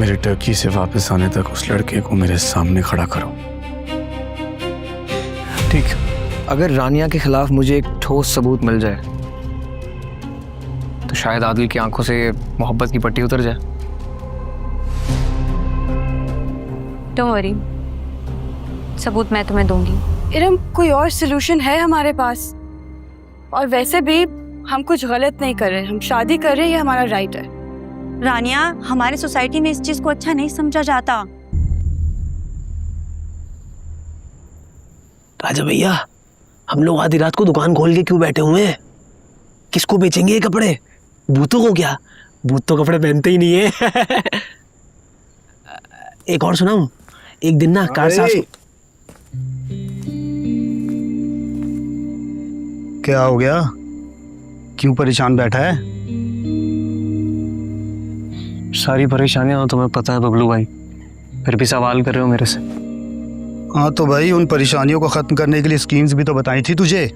मेरे टर्की से वापस आने तक उस लड़के को मेरे सामने खड़ा करो। ठीक, अगर रानिया के खिलाफ मुझे एक ठोस सबूत मिल जाए तो शायद आदिल की आंखों से मोहब्बत की पट्टी उतर जाए। डोंट वरी, सबूत मैं तुम्हें दूंगी। इरम, कोई और सलूशन है हमारे पास? और वैसे भी हम कुछ गलत नहीं कर रहे, हम शादी कर रहे हैं, ये हमारा राइट है। रानिया, हमारी सोसाइटी में इस चीज को अच्छा नहीं समझा जाता। राजा भैया, हम लोग आधी रात को दुकान खोल के क्यों बैठे हुए हैं? किसको बेचेंगे ये कपड़े? भूतों को? क्या भूत तो कपड़े पहनते ही नहीं है। एक और सुनाऊं? एक दिन ना कार साफ। क्या हो गया? क्यों परेशान बैठा है? सारी परेशानियां तुम्हें पता है बबलू भाई, फिर भी सवाल कर रहे हो मेरे से। हाँ तो भाई, उन परेशानियों को खत्म करने के लिए स्कीम्स भी तो बताई थी तुझे।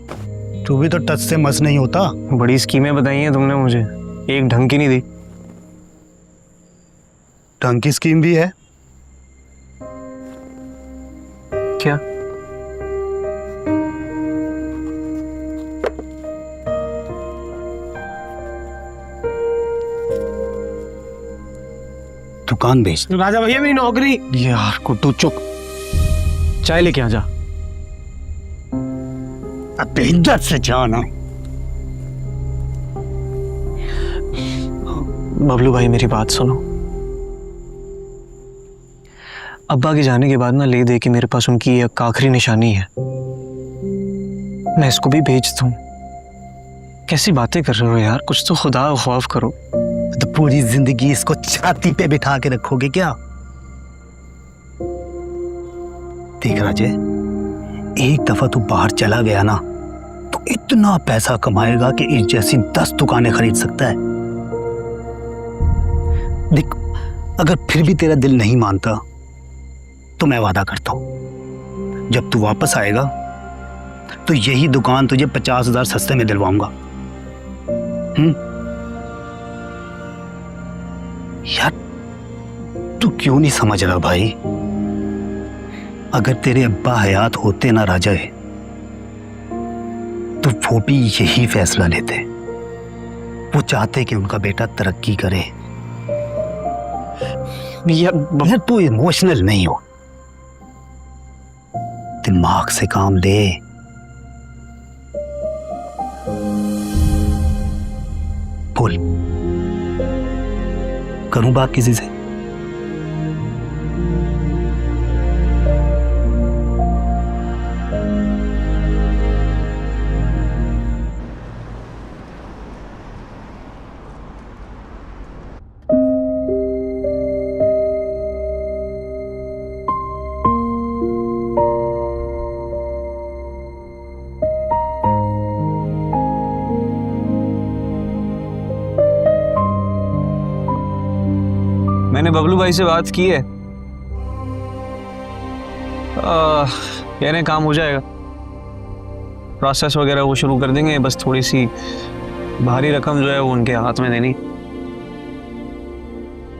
तू भी तो टच से मस नहीं होता। बड़ी स्कीमें बताई हैं तुमने मुझे, एक ढंग की नहीं दी। ढंग की स्कीम भी है? क्या? दुकान बेच। राजा भैया मेरी नौकरी। यार कुट्टू चुप, चाय लेके आ जा। अब इज्जत से जाना। बबलू भाई मेरी बात सुनो। अब्बा के जाने के बाद ना ले दे के मेरे पास उनकी एक आखिरी निशानी है, मैं इसको भी बेच दूं? कैसी बातें कर रहे हो यार, कुछ तो खुदा खौफ करो। तो पूरी जिंदगी इसको छाती पे बिठा के रखोगे क्या? देख राजे, एक दफा तू बाहर चला गया ना तो इतना पैसा कमाएगा कि इस जैसी 10 दुकानें खरीद सकता है। देख, अगर फिर भी तेरा दिल नहीं मानता तो मैं वादा करता हूं, जब तू वापस आएगा तो यही दुकान तुझे 50,000 सस्ते में दिलवाऊंगा। यार तू क्यों नहीं समझ रहा भाई? अगर तेरे अब्बा हयात होते ना राजा है, तो वो भी यही फैसला लेते। वो चाहते कि उनका बेटा तरक्की करे। यार तू इमोशनल नहीं हो, दिमाग से काम ले। बोल, करूं बात किसी से? मैंने बबलू भाई से बात की है, यानी काम हो जाएगा। प्रोसेस वगैरह वो शुरू कर देंगे, बस थोड़ी सी भारी रकम जो है वो उनके हाथ में देनी।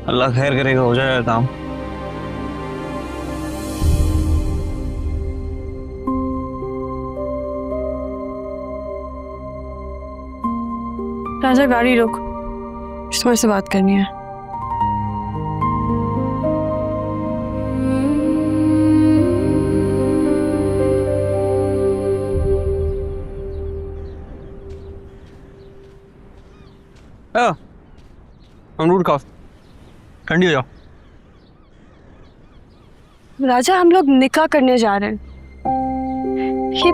अल्लाह खैर करेगा, हो जाएगा काम। राजा गाड़ी रोक, तुम्हारे से बात करनी है। अमरूद खाओ, ठंडी हो जाओ। राजा, हम लोग निकाह करने जा रहे हैं। ये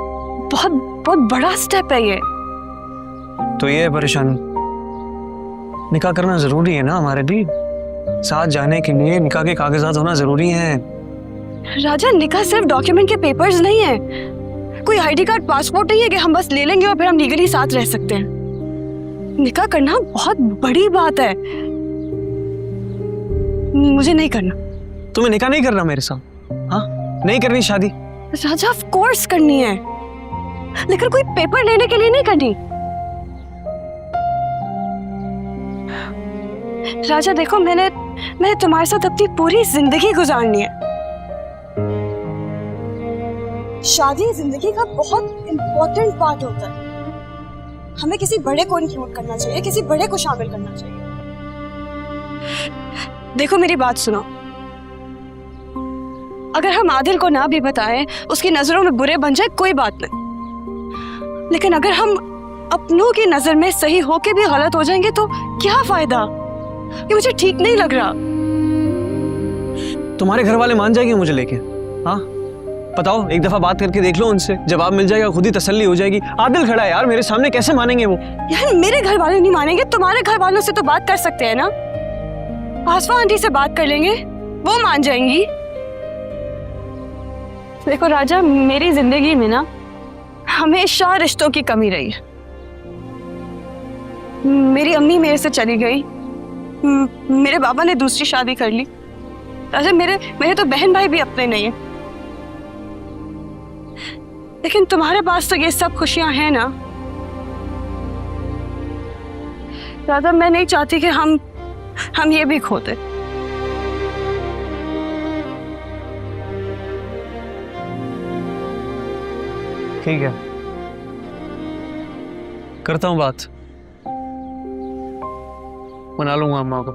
बहुत बहुत बड़ा स्टेप है। ये तो ये है परेशानी, निकाह करना जरूरी है ना हमारे लिए। साथ जाने के लिए निकाह के कागजात होना जरूरी है। राजा, निकाह सिर्फ डॉक्यूमेंट के पेपर्स नहीं है, कोई आईडी कार्ड पासपोर्ट नहीं है कि हम बस ले लेंगे और फिर हम लीगली साथ रह सकते हैं। निकाह करना बहुत बड़ी बात है। मुझे नहीं करना। तुम्हें निकाह नहीं करना मेरे साथ? हाँ, नहीं करनी शादी? राजा, ऑफ कोर्स करनी है, लेकिन कोई पेपर लेने के लिए नहीं करनी। राजा देखो, मैंने मैंने तुम्हारे साथ अपनी पूरी जिंदगी गुजारनी है। शादी जिंदगी का बहुत इंपॉर्टेंट पार्ट होता है। हमें किसी बड़े को इंक्लूड करना चाहिए, किसी बड़े को शामिल करना चाहिए। देखो मेरी बात सुनो, अगर हम आदिल को ना भी बताएं, उसकी नजरों में बुरे बन जाए कोई बात नहीं, लेकिन अगर हम अपनों की नजर में सही होके भी गलत हो जाएंगे तो क्या फायदा? ये मुझे ठीक नहीं लग रहा। तुम्हारे घर वाले मान जाएंगे मुझे लेके? हाँ बताओ, एक दफा बात करके देख लो उनसे, जवाब मिल जाएगा, खुद ही तसल्ली हो जाएगी। आदिल खड़ा है यार मेरे सामने, कैसे मानेंगे वो? यार मेरे घर वाले नहीं मानेंगे, तुम्हारे घर वालों से तो बात कर सकते हैं ना। आसफा आंटी से बात कर लेंगे, वो मान जाएंगी। देखो राजा, मेरी जिंदगी में ना हमेशा रिश्तों की कमी रही है। मेरी अम्मी मेरे से चली गई, मेरे बाबा ने दूसरी शादी कर ली। राजा मेरे तो बहन भाई भी अपने नहीं है, लेकिन तुम्हारे पास तो ये सब खुशियां हैं ना। राजा मैं नहीं चाहती कि हम ये भी खोते। ठीक है, करता हूँ बात, मना लूंगा अम्मा को।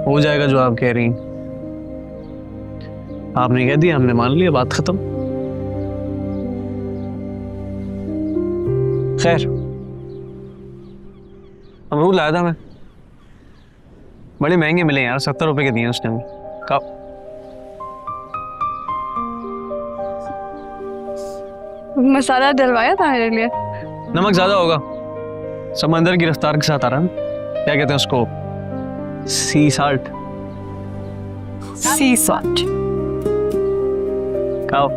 हो जाएगा जो आप कह रही हैं। आपने कह दिया, हमने मान लिया, बात खत्म। खैर, अमरूद लाया था मैं, बड़े महंगे मिले यार, 70 रुपए के दिए उसने। मसाला डलवाया था मेरे लिए। नमक ज्यादा होगा, समंदर की रफ्तार के साथ आ रहा है। क्या कहते हैं उसको? सी साल्ट। सी सॉल्ट। खाओ।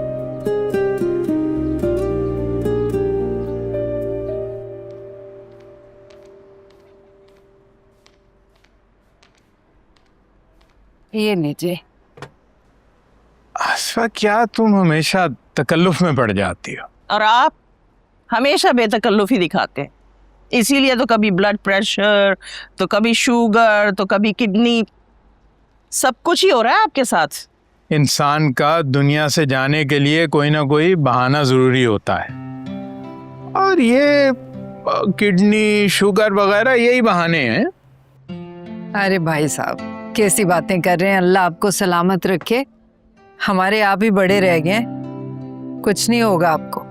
ये लीजिए। आसफा, क्या तुम हमेशा तकल्लुफ में पड़ जाती हो? और आप हमेशा बेतकल्लुफी दिखाते हैं, इसीलिए तो कभी ब्लड प्रेशर, तो कभी शुगर, तो कभी किडनी, सब कुछ ही हो रहा है आपके साथ। इंसान का दुनिया से जाने के लिए कोई ना कोई बहाना जरूरी होता है, और ये किडनी, शुगर वगैरह यही बहाने हैं। अरे भाई साहब, कैसी बातें कर रहे हैं? अल्लाह आपको सलामत रखे। हमारे आप ही बड़े रह गए, कुछ नहीं होगा आपको।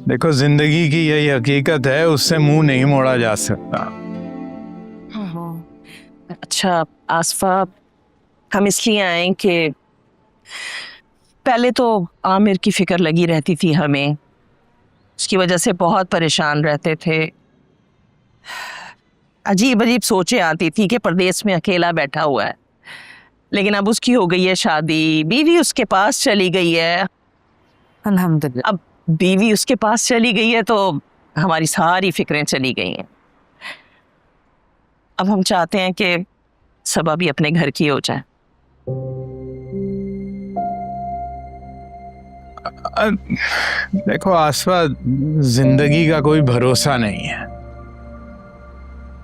देखो, जिंदगी की यही हकीकत है, उससे मुंह नहीं मोड़ा जा सकता। अच्छा आसफा, हम इसलिए आए कि पहले तो आमिर की फिक्र लगी रहती थी हमें, उसकी वजह से बहुत परेशान रहते थे। अजीब अजीब सोचें आती थी कि परदेश में अकेला बैठा हुआ है, लेकिन अब उसकी हो गई है शादी, बीवी उसके पास चली गई है। अल्हम्दुलिल्लाह। अब बीवी उसके पास चली गई है तो हमारी सारी फिक्रें चली गई हैं। अब हम चाहते हैं कि सब अभी अपने घर की हो जाए। देखो आसफा, जिंदगी का कोई भरोसा नहीं है,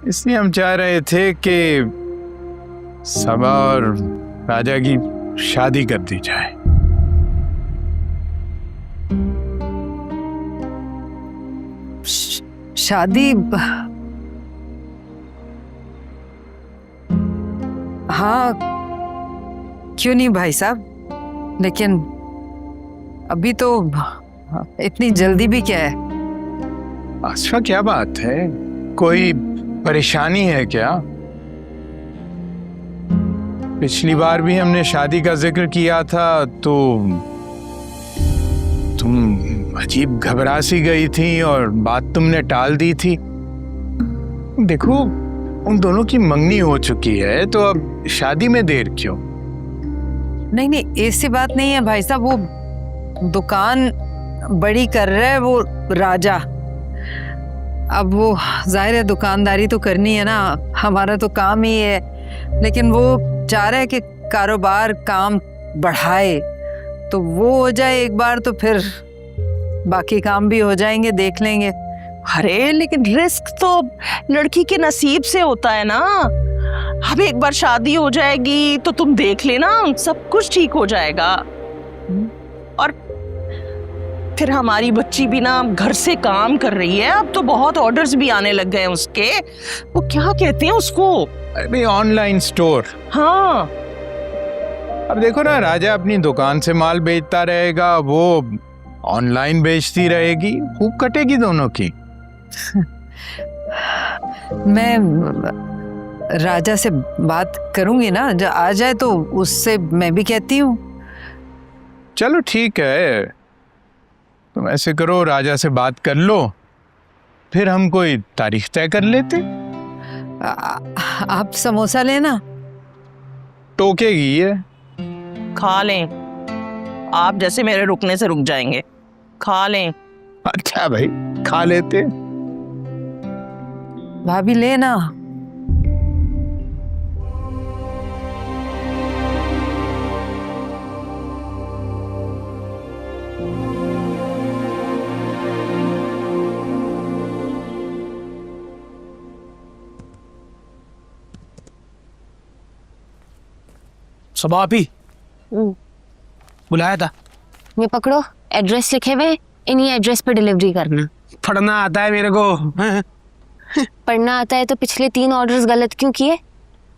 इसलिए हम चाह रहे थे कि सबा और राजा की शादी कर दी जाए। शादी? हाँ, क्यों नहीं भाई साहब, लेकिन अभी तो इतनी जल्दी भी क्या है? आसफा, क्या बात है? कोई परेशानी है क्या? पिछली बार भी हमने शादी का जिक्र किया था तो तुम अजीब घबरा सी गई थी और बात तुमने टाल दी थी। देखो, उन दोनों की मंगनी हो चुकी है, तो अब शादी में देर क्यों? नहीं नहीं, ऐसी बात नहीं है भाई साहब, वो दुकान बड़ी कर रहा है वो राजा। अब वो जाहिर है दुकानदारी तो करनी है ना, हमारा तो काम ही है, लेकिन वो चाह रहा है कि कारोबार काम बढ़ाए, तो वो हो जाए एक बार तो फिर बाकी काम भी हो जाएंगे, देख लेंगे। अरे लेकिन रिस्क तो लड़की के नसीब से होता है ना। अब एक बार शादी हो जाएगी तो तुम देख लेना, सब कुछ ठीक हो जाएगा। और फिर हमारी बच्ची भी ना घर से काम कर रही है, अब तो बहुत ऑर्डर्स भी आने लग गए हैं उसके। वो क्या कहते हैं उसको? अरे ऑनलाइन स्टोर। हाँ, अब देखो ना, राजा अपनी दुकान से माल बेचता रहेगा, वो ऑनलाइन बेचती रहेगी, खूब कटेगी दोनों की। मैं राजा से बात करूंगी ना, जब आ जाए तो उससे मैं भी कहती हूँ। चलो ठीक है, तुम ऐसे करो, राजा से बात कर लो, फिर हम कोई तारीख तय कर लेते। आप समोसा लेना। टोकेगी ये। खा लें, आप जैसे मेरे रुकने से रुक जाएंगे। खा लें। अच्छा भाई, खा लेते। भाभी लेना। सब आप ही बुलाया था? ये पकड़ो, एड्रेस लिखे हुए, इन्हीं एड्रेस पे डिलीवरी करना। पढ़ना आता है मेरे को। पढ़ना आता है तो पिछले 3 ऑर्डर्स गलत क्यों किए?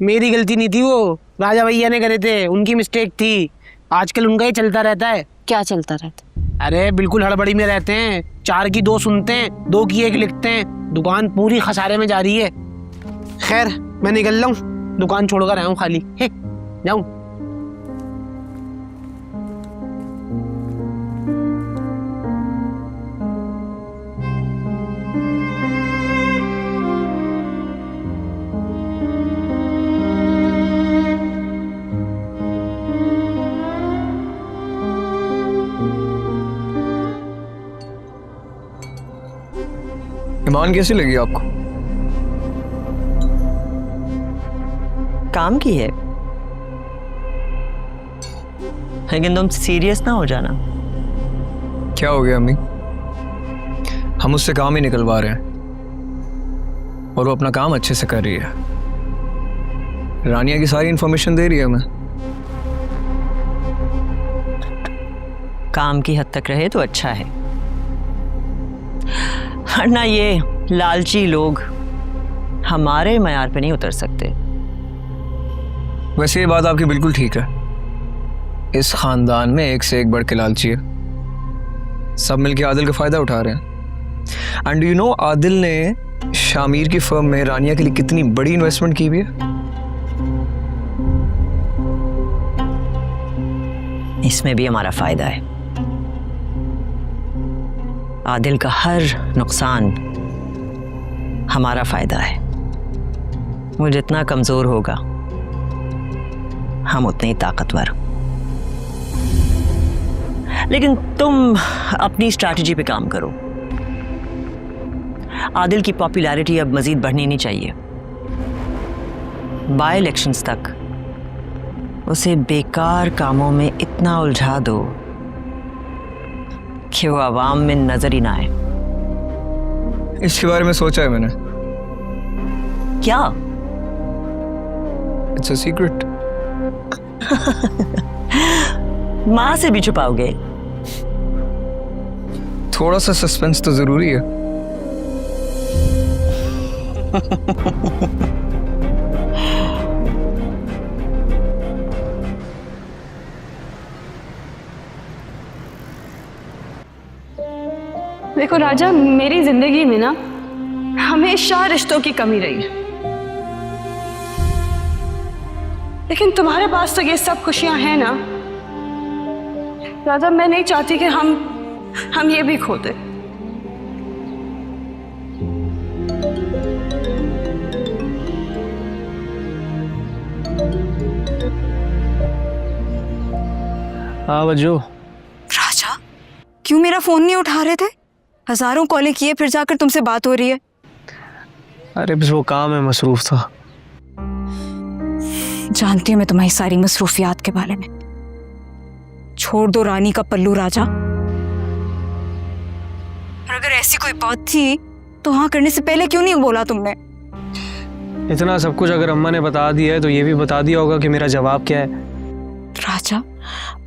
मेरी गलती नहीं थी, वो राजा भैया ने करे थे, उनकी मिस्टेक थी। आजकल उनका ही चलता रहता है। क्या चलता रहता? अरे बिल्कुल हड़बड़ी में रहते हैं, 4 की 2 सुनते हैं, 2 की 1 लिखते हैं। दुकान पूरी खसारे में जा रही है। खैर मैं निकल रहा हूँ, दुकान छोड़कर आया हूँ खाली। जाऊँ? ईमान कैसी लगी आपको? काम की है, लेकिन तुम सीरियस ना हो जाना। क्या हो गया अम्मी? हम उससे काम ही निकलवा रहे हैं और वो अपना काम अच्छे से कर रही है। रानिया की सारी इंफॉर्मेशन दे रही है हमें। काम की हद तक रहे तो अच्छा है, वरना ये लालची लोग हमारे मयार पे नहीं उतर सकते। वैसे ये बात आपकी बिल्कुल ठीक है, इस खानदान में एक से एक बढ़ के लालची है। सब मिलके आदिल का फायदा उठा रहे हैं। एंड यू नो, आदिल ने शामिर की फर्म में रानिया के लिए कितनी बड़ी इन्वेस्टमेंट की हुई है। इसमें भी हमारा फायदा है। आदिल का हर नुकसान हमारा फायदा है। वो जितना कमजोर होगा, हम उतने ही ताकतवर। लेकिन तुम अपनी स्ट्रैटेजी पे काम करो। आदिल की पॉपुलैरिटी अब मजीद बढ़नी नहीं चाहिए। बाय इलेक्शंस तक उसे बेकार कामों में इतना उलझा दो कि वो आवाम में नजर ही ना आए। इसके बारे में सोचा है मैंने। क्या? It's a secret. माँ से भी छुपाओगे? थोड़ा सा सस्पेंस तो जरूरी है। देखो राजा, मेरी जिंदगी में ना हमेशा रिश्तों की कमी रही है, लेकिन तुम्हारे पास तो ये सब खुशियां हैं ना राजा। मैं नहीं चाहती कि हम ये भी खो दें। हाँ बजो। राजा, क्यों मेरा फोन नहीं उठा रहे थे? हजारों कॉलें किए, फिर जाकर तुमसे बात हो रही है। अरे बस वो काम में मसरूफ था। जानती हूँ मैं तुम्हारी सारी मसरूफियात के बारे में। छोड़ दो रानी का पल्लू राजा। और अगर ऐसी कोई बात थी तो हाँ करने से पहले क्यों नहीं बोला तुमने? इतना सब कुछ अगर अम्मा ने बता दिया है तो ये भी बता दिया होगा कि मेरा जवाब क्या है। राजा,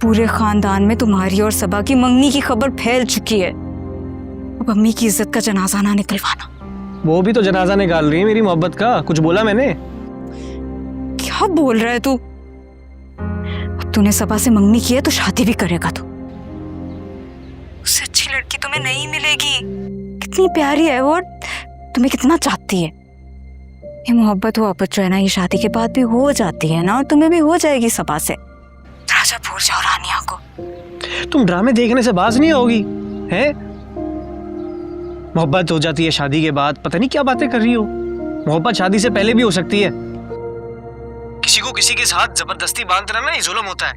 पूरे खानदान में तुम्हारी और सबा की मंगनी की खबर फैल चुकी है। अब अम्मी की इज्जत का जनाजा ना निकलवाना। वो भी तो जनाजा निकाल रही है मेरी मोहब्बत का। कुछ बोला मैंने? क्या बोल रहा है तू? अब तूने सबा से मंगनी की है तो शादी भी करेगा तू। उससे अच्छी लड़की तुम्हें नहीं मिलेगी। कितनी प्यारी है वो और तुम्हें कितना चाहती है। ये मोहब्बत वापस जो है ना, ये शादी के बाद भी हो जाती है ना, और तुम्हें भी हो जाएगी सबा से। राजा भूल जाओ रानिया को। तुम ड्रामे देखने से बाज नहीं होगी हैं? मोहब्बत हो जाती है शादी के बाद। पता नहीं क्या बातें कर रही हो। मोहब्बत शादी से पहले भी हो सकती है। किसी को किसी के साथ जबरदस्ती बांध रहना ये जुल्म होता है।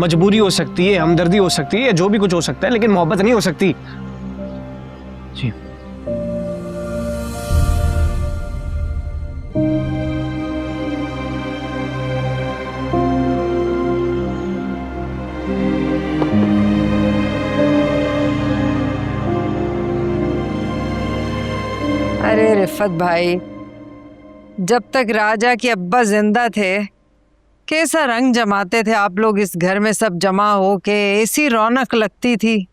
मजबूरी हो सकती है, हमदर्दी हो सकती है, जो भी कुछ हो सकता है, लेकिन मोहब्बत नहीं हो सकती। जी अरे रिफत भाई, जब तक राजा के अब्बा जिंदा थे कैसा रंग जमाते थे आप लोग इस घर में, सब जमा हो के ऐसी रौनक लगती थी।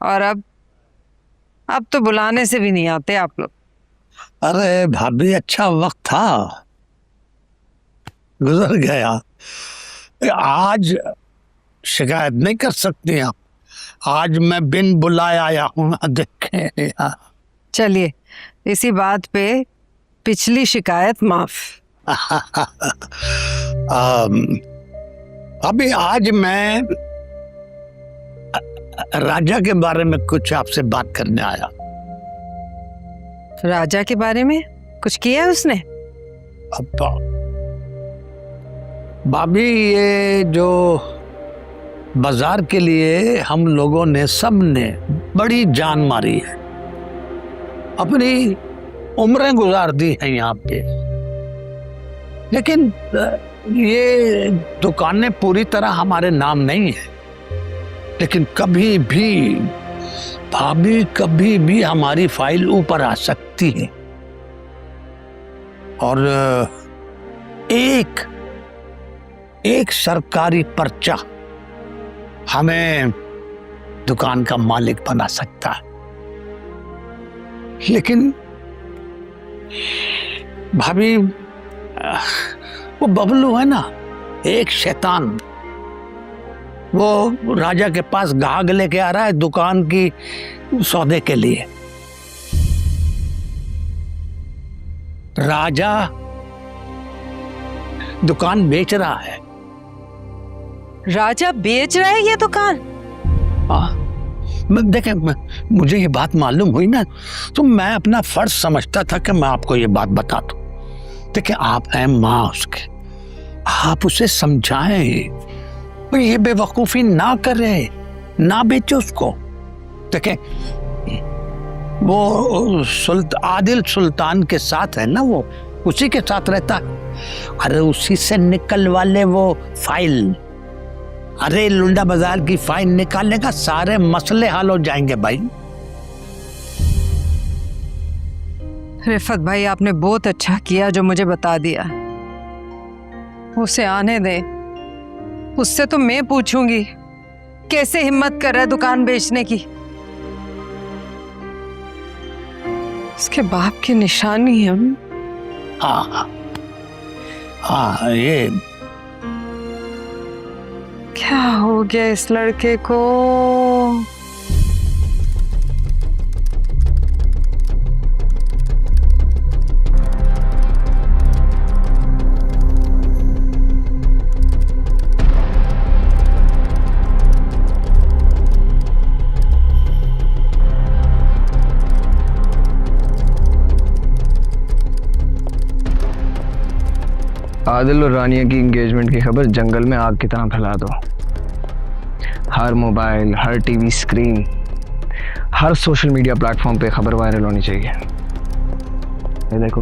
और अब तो बुलाने से भी नहीं आते आप लोग। अरे भाभी, अच्छा वक्त था, गुजर गया। आज शिकायत नहीं कर सकती आप। आज मैं बिन बुलाए आया हूँ। देखें यार। चलिए, इसी बात पे पिछली शिकायत माफ। अभी आज मैं राजा के बारे में कुछ आपसे बात करने आया। राजा के बारे में कुछ किया है उसने? अब भाभी, ये जो बाजार के लिए हम लोगों ने सब ने बड़ी जान मारी है, अपनी उम्रें गुजार दी हैं यहाँ पे, लेकिन ये दुकानें पूरी तरह हमारे नाम नहीं है। लेकिन कभी भी भाभी, कभी भी हमारी फाइल ऊपर आ सकती है और एक सरकारी पर्चा हमें दुकान का मालिक बना सकता है। लेकिन भाभी, वो बबलू है ना, एक शैतान, वो राजा के पास गाहक लेके आ रहा है दुकान की सौदे के लिए। राजा दुकान बेच रहा है। राजा बेच रहा है ये दुकान? देखें, मुझे ये बात मालूम हुई ना, तो मैं अपना फर्ज समझता था कि मैं आपको ये बात बता दूं। देखिए, आप हैं माँ उसके, आप उसे समझाएं, ये बेवकूफी ना करे, ना बेचे उसको। देखें, वो आदिल सुल्तान के साथ है ना, वो उसी के साथ रहता है। अरे उसी से निकलवा ले वो फाइल। अरे लुंडा बाजार की फाइल निकालने का सारे मसले हल हो जाएंगे भाई। रिफत भाई, आपने बहुत अच्छा किया जो मुझे बता दिया। उसे आने दे, उससे तो मैं पूछूंगी कैसे हिम्मत कर रहा है दुकान बेचने की। उसके बाप की निशानी है। हाँ, ये क्या हो गया इस लड़के को? आदिल और रानिया की एंगेजमेंट की खबर जंगल में आग की तरह फैला दो। हर मोबाइल, हर टीवी स्क्रीन, हर सोशल मीडिया प्लेटफॉर्म पे खबर वायरल होनी चाहिए। ये देखो,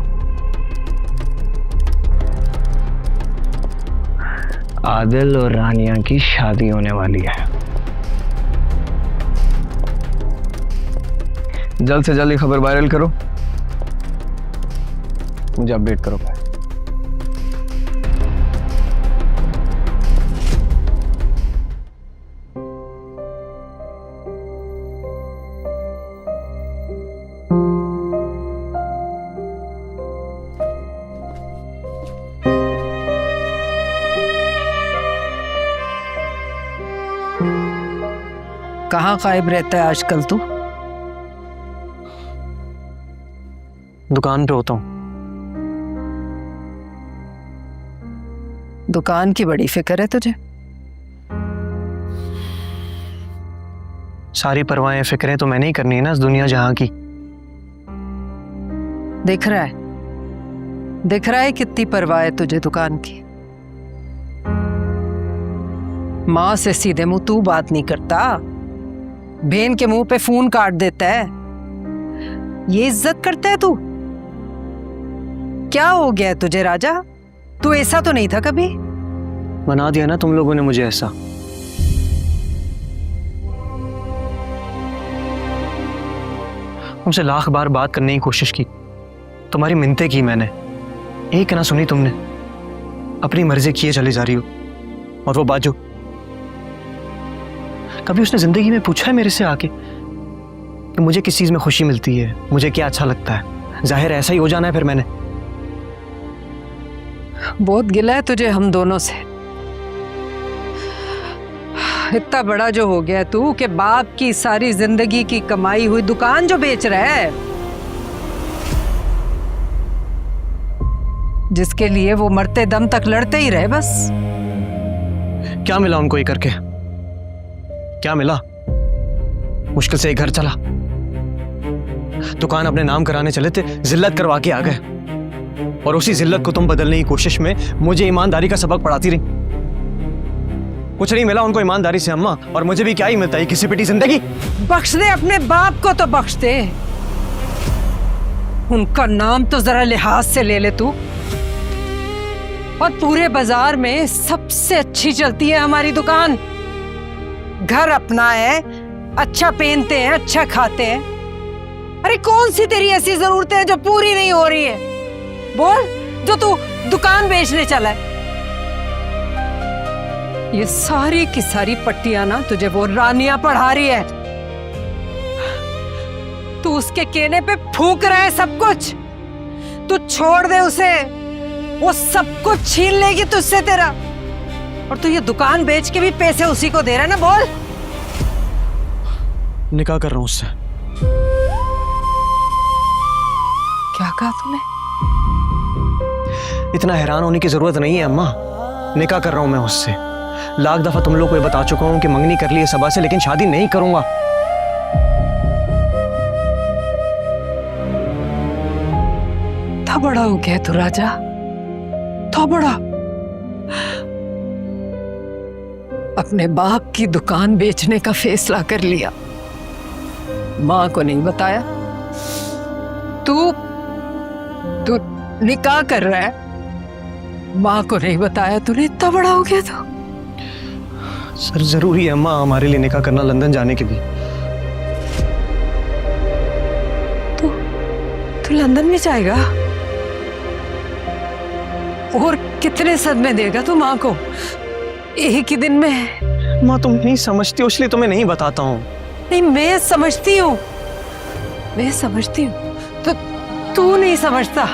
आदिल और रानिया की शादी होने वाली है। जल्द से जल्द ये खबर वायरल करो, मुझे अपडेट करो। कहाँ गायब रहता है आजकल तू? दुकान पे होता हूँ। दुकान की बड़ी फिक्र है तुझे। सारी परवाहें फिक्रें तो मैंने ही करनी है ना इस दुनिया जहां की। दिख रहा है कितनी परवाह है तुझे दुकान की। माँ से सीधे मुंह तू बात नहीं करता, बहन के मुंह पे फोन काट देता है। ये इज्जत करता है तू? क्या हो गया है तुझे राजा? तू ऐसा तो नहीं था कभी। बना दिया ना तुम लोगों ने मुझे ऐसा। तुमसे लाख बार बात करने की कोशिश की, तुम्हारी मिन्नतें की मैंने, एक ना सुनी तुमने। अपनी मर्जी किए चले जा रही हो। और वो बाजू, कभी उसने जिंदगी में पूछा है मेरे से आके कि मुझे किस चीज में खुशी मिलती है, मुझे क्या अच्छा लगता है? जाहिर ऐसा ही हो जाना है फिर मैंने। बहुत गिला है तुझे हम दोनों से। इतना बड़ा जो हो गया तू कि बाप की सारी जिंदगी की कमाई हुई दुकान जो बेच रहा है, जिसके लिए वो मरते दम तक लड़ते ही रहे। बस क्या मिला उनको ये करके? क्या मिला? मुश्किल से एक घर चला, दुकान अपने नाम कराने चले थे, जिल्लत करवा के आ गए। और उसी जिल्लत को तुम बदलने की कोशिश में मुझे ईमानदारी का सबक पढ़ाती रही। कुछ नहीं मिला उनको ईमानदारी से अम्मा, और मुझे भी क्या ही मिलता है, किसी पिटी जिंदगी। बख्श दे अपने बाप को तो बख्श दे, उनका नाम तो जरा लिहाज से ले ले तू। और पूरे बाजार में सबसे अच्छी चलती है हमारी दुकान। घर अपना है, अच्छा पहनते हैं, अच्छा खाते हैं। अरे कौन सी तेरी ऐसी जरूरतें हैं जो पूरी नहीं हो रही है? बोल, जो तू दुकान बेचने चला है। ये सारी की सारी पट्टियां ना तुझे वो रानियां पढ़ा रही है। तू उसके कहने पे फूक रहा है सब कुछ। तू छोड़ दे उसे, वो सब कुछ छीन लेगी तुझसे तेरा। और तू ये दुकान बेच के भी पैसे उसी को दे रहा है ना। बोल। निकाह कर रहा हूं उससे। क्या कहा तूने? इतना हैरान होने की जरूरत नहीं है अम्मा, निकाह कर रहा हूं मैं उससे। लाख दफा तुम लोग को ये बता चुका हूं कि मंगनी कर ली है सबा से, लेकिन शादी नहीं करूंगा। था बड़ा हो गया तू राजा, था बड़ा। अपने बाप की दुकान बेचने का फैसला कर लिया, माँ को नहीं बताया। तू निकाह कर रहा है, माँ को नहीं बताया तूने। इतना बड़ा हो गया तो। सर जरूरी है अम्मा हमारे लिए निकाह करना लंदन जाने के लिए। तू लंदन में जाएगा? और कितने सदमे देगा तू माँ को एक ही दिन में? माँ तुम नहीं समझती हो इसलिए तुम्हें नहीं बताता हूँ। नहीं, मैं समझती हूँ, मैं समझती हूँ, तो तू नहीं समझता।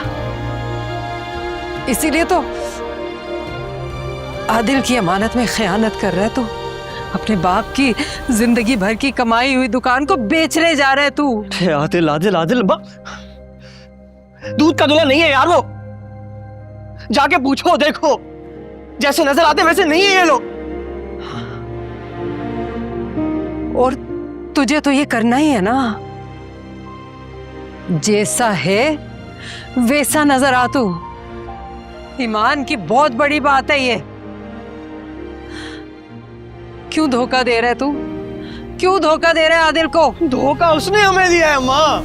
इसीलिए तो आदिल की अमानत में खयानत कर रहा है तू। अपने बाप की जिंदगी भर की कमाई हुई दुकान को बेचने जा रहा है तू। आदिल आदिल आदिल दूध का दूल्हा नहीं है यार वो। जाके पूछो, देखो जैसे नजर आते वैसे नहीं है ये लोग। और तुझे तो ये करना ही है ना, जैसा है वैसा नजर आ तू। ईमान की बहुत बड़ी बात है ये। क्यों धोखा दे रहा है तू? क्यों धोखा दे रहा है आदिल को? धोखा उसने हमें दिया है माँ।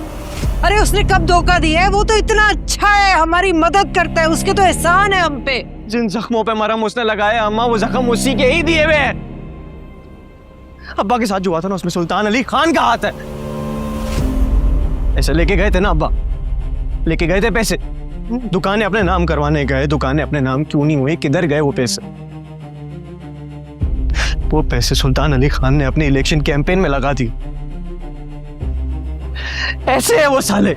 अरे उसने कब धोखा दिया है? वो तो इतना अच्छा है, हमारी मदद करता है, उसके तो एहसान है हम पे। जिन जख्मों पे मरहम उसने लगाया अम्मा, वो जख्म उसी के ही दिए हुए हैं। अब्बा के साथ जो हुआ था ना उसमें सुल्तान अली खान का हाथ है। ऐसे लेके गए थे ना अब्बा, लेके गए थे पैसे, दुकानें अपने नाम करवाने गए, दुकानें अपने नाम क्यों नहीं हुई, किधर गए वो पैसे? वो पैसे सुल्तान अली खान ने अपने इलेक्शन कैंपेन में लगा दी। ऐसे है वो साले।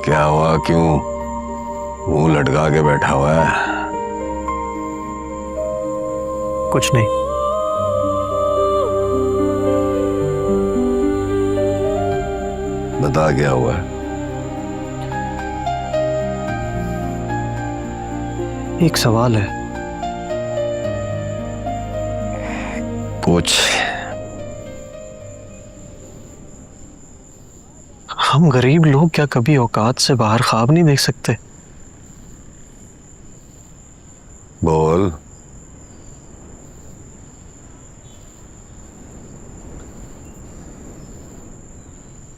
क्या हुआ, क्यों मुंह लटका के बैठा हुआ है? कुछ नहीं। बता क्या हुआ है? एक सवाल है। पूछ। हम गरीब लोग क्या कभी औकात से बाहर ख्वाब नहीं देख सकते? बोल।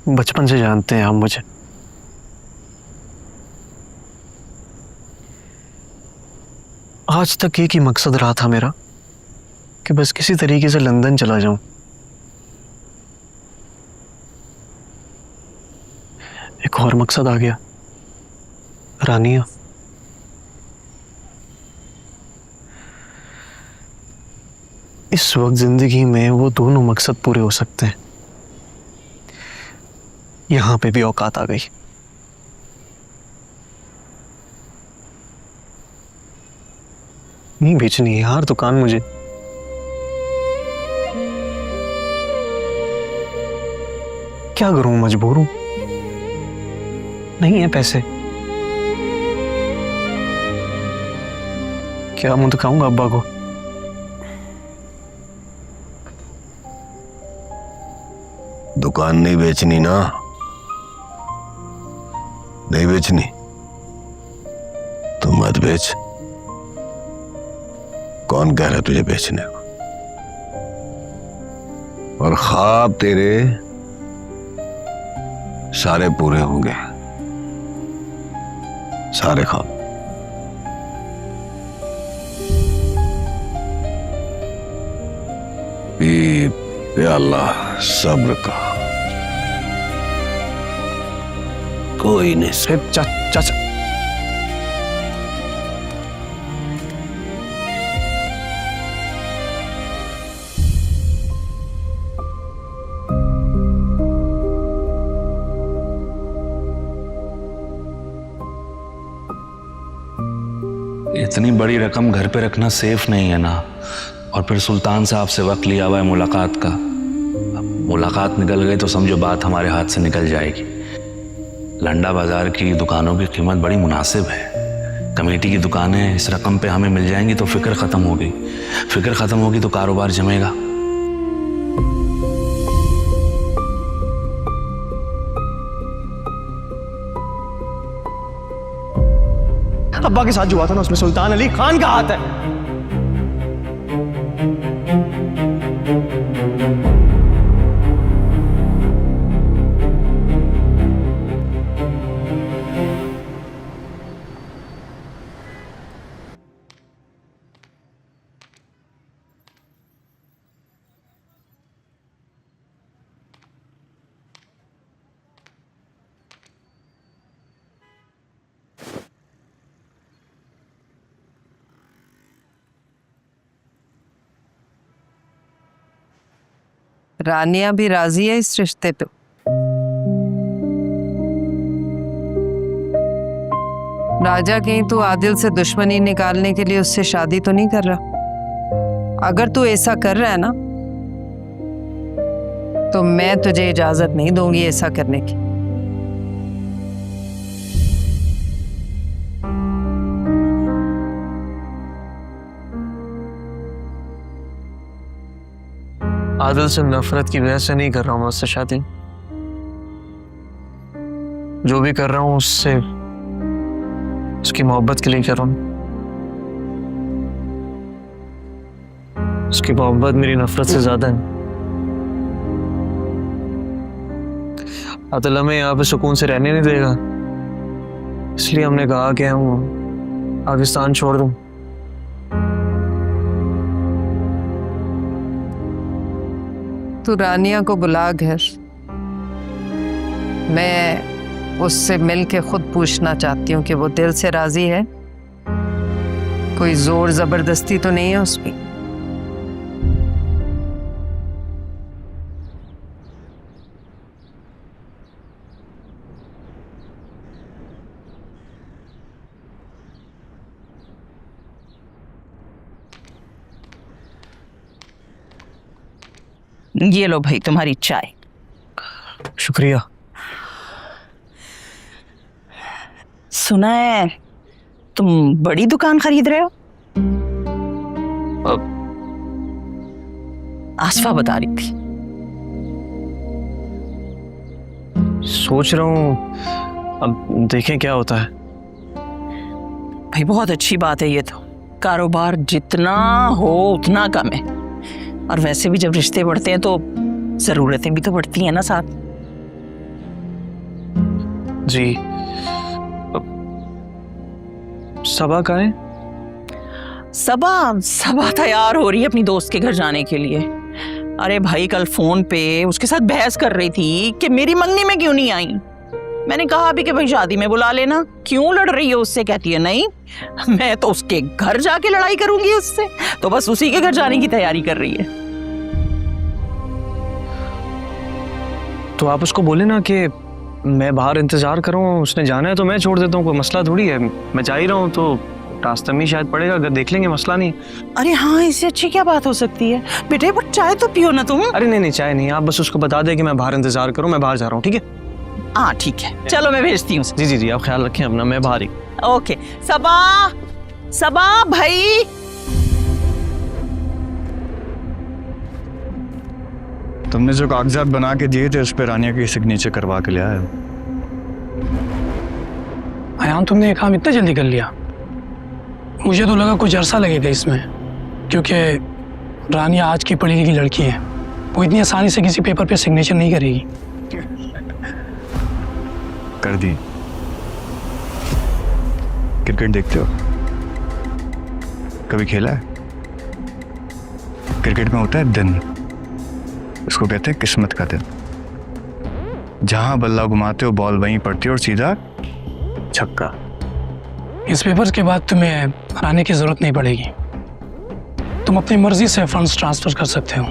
बचपन से जानते हैं आप मुझे। आज तक एक ही मकसद रहा था मेरा कि बस किसी तरीके से लंदन चला जाऊं। एक और मकसद आ गया, रानिया। इस वक्त जिंदगी में वो दोनों मकसद पूरे हो सकते हैं। यहां पे भी औकात आ गई। नहीं बेचनी है यार दुकान मुझे। क्या करूं, मजबूर हूं, नहीं है पैसे। क्या मुंह दिखाऊंगा अब्बा को? दुकान नहीं बेचनी ना? नहीं बेचनी तो मत बेच। कौन कह रहा है तुझे बेचने को? और ख्वाब तेरे सारे पूरे होंगे, सारे ख्वाब। या अल्लाह सब्र का। कोई नहीं। सिर्फ चाचा इतनी बड़ी रकम घर पे रखना सेफ नहीं है ना। और फिर सुल्तान साहब से वक्त लिया हुआ है मुलाकात का। मुलाकात निकल गई तो समझो बात हमारे हाथ से निकल जाएगी। लंडा बाजार की दुकानों की कीमत बड़ी मुनासिब है। कमेटी की दुकानें इस रकम पे हमें मिल जाएंगी तो फिक्र खत्म होगी। फिक्र खत्म होगी तो कारोबार जमेगा। अब्बा के साथ जो हुआ था ना, उसमें सुल्तान अली खान का हाथ है। रानिया भी राजी है इस रिश्ते पे? राजा कहीं तू आदिल से दुश्मनी निकालने के लिए उससे शादी तो नहीं कर रहा? अगर तू ऐसा कर रहा है ना, तो मैं तुझे इजाजत नहीं दूंगी ऐसा करने की। आदिल से नफरत की वजह से नहीं कर रहा हूँ मैं उससे शादी। जो भी कर रहा हूँ उससे उसकी मोहब्बत के लिए कर रहा हूँ। उसकी मोहब्बत मेरी नफरत से ज्यादा है। आदिल हमें यहाँ पे सुकून से रहने नहीं देगा, इसलिए हमने कहा कि हम पाकिस्तान छोड़ दूं। तू रानिया को बुला घर, मैं उससे मिल के खुद पूछना चाहती हूँ कि वो दिल से राजी है, कोई जोर जबरदस्ती तो नहीं है उसकी। ये लो भाई तुम्हारी चाय। शुक्रिया। सुना है तुम बड़ी दुकान खरीद रहे हो? आसफा बता रही थी। सोच रहा हूँ, अब देखें क्या होता है। भाई बहुत अच्छी बात है ये तो। कारोबार जितना हो उतना कम है, और वैसे भी जब रिश्ते बढ़ते हैं तो जरूरतें भी तो बढ़ती हैं ना साथ। जी। सबा कहाँ है? सबा तैयार हो रही है अपनी दोस्त के घर जाने के लिए। अरे भाई कल फोन पे उसके साथ बहस कर रही थी कि मेरी मंगनी में क्यों नहीं आई। मैंने कहा भी कि भाई शादी में बुला लेना, क्यों लड़ रही है उससे? कहती है नहीं, मैं तो उसके घर जाके लड़ाई करूंगी उससे। तो बस उसी के घर जाने की तैयारी कर रही है। तो आप उसको बोले ना कि मैं बाहर इंतजार करूं, उसने जाना है तो मैं छोड़ देता हूँ, कोई मसला थोड़ी है। मैं जा ही रहा हूँ तो रास्ते में शायद पड़ेगा, अगर देख लेंगे मसला नहीं। अरे हाँ, इससे अच्छी क्या बात हो सकती है बेटे, बट चाय तो पियो ना तुम। अरे नहीं चाय नहीं, आप बस उसको बता दें कि मैं बाहर इंतजार करूं, मैं बाहर जा रहा हूँ। ठीक है? हाँ ठीक है, चलो मैं भेजती हूँ। जी आप ख्याल रखें अपना, मैं बाहर ही। ओके। सबा भाई। तुमने जो कागजात बना के दिए थे उस पर रानिया की सिग्नेचर करवा के लिया है। आयान, तुमने ये काम इतना जल्दी कर लिया? मुझे तो लगा कुछ अरसा लगेगा इसमें, क्योंकि रानिया आज की पढ़ी लिखी लड़की है, वो इतनी आसानी से किसी पेपर पे सिग्नेचर नहीं करेगी। कर दी। क्रिकेट देखते हो? कभी खेला है? क्रिकेट में होता है दिन, उसको कहते हैं किस्मत का दिन। जहां बल्ला घुमाते हो बॉल वहीं पड़ती है और सीधा छक्का। इस पेपर के बाद तुम्हें आने की जरूरत नहीं पड़ेगी, तुम अपनी मर्जी से फंड्स ट्रांसफर कर सकते हो।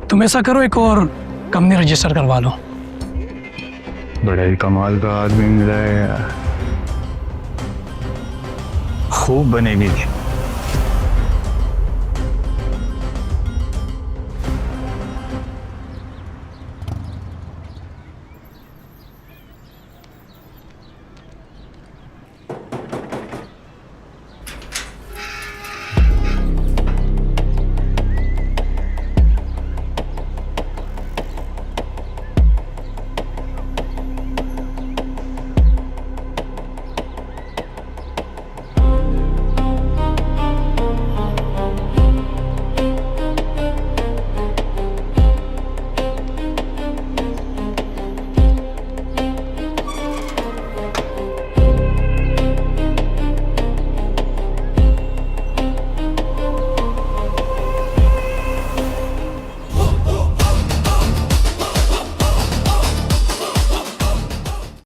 तुम ऐसा करो, एक और कंपनी रजिस्टर करवा लो। बड़ा ही कमाल का आदमी मिला है यार, खूब बनेगी।